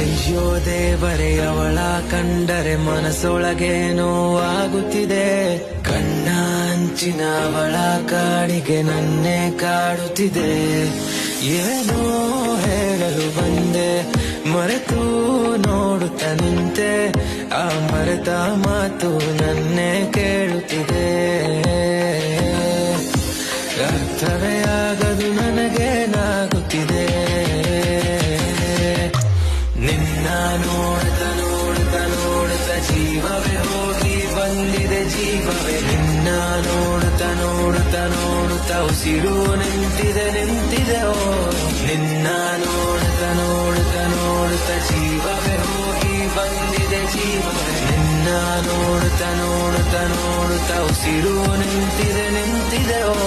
ಅಯ್ಯೋ ದೇವರೇ, ಅವಳ ಕಂಡರೆ ಮನಸ್ಸೊಳಗೆ ನೋವಾಗುತ್ತಿದೆ. ಕಣ್ಣ ಅಂಚಿನ ಅವಳ ಕಾಡಿಗೆ ನನ್ನೇ ಕಾಡುತ್ತಿದೆ. ಏನೋ ಹೇಳಲು ಬಂದೆ, ಮರೆತು ನೋಡುತ್ತ ನಿಂತೆ. ಆ ಮರೆತ ಮಾತು ನನ್ನೇ ಕೇಳುತ್ತಿದೆ. ಅರ್ಥವೇ ಆಗದು ನನಗೆ ನಾಗುತ್ತಿದೆ. ನಿನ್ನ ನೋಡುತ್ತ ನೋಡುತ್ತ ನೋಡುತ್ತ ಜೀವವೇ ಹೋಗಿ ಬಂದಿದೆ ಜೀವವೇ. ನಿನ್ನ ನೋಡುತ್ತ ನೋಡುತ್ತ ನೋಡುತ್ತ ಉಸಿರು ನಿಂತಿದೆ ನಿಂತಿದೆ. ಓ ನಿನ್ನ ನೋಡುತ್ತ ನೋಡುತ್ತ ನೋಡುತ್ತ ಜೀವವೇ ಹೋಗಿ ಬಂದಿದೆ ಜೀವವೇ. ನಿನ್ನ ನೋಡುತ್ತ ನೋಡುತ್ತ ನೋಡುತ್ತ ಉಸಿರು ನಿಂತಿದೆ ನಿಂತಿದೆ. ಓ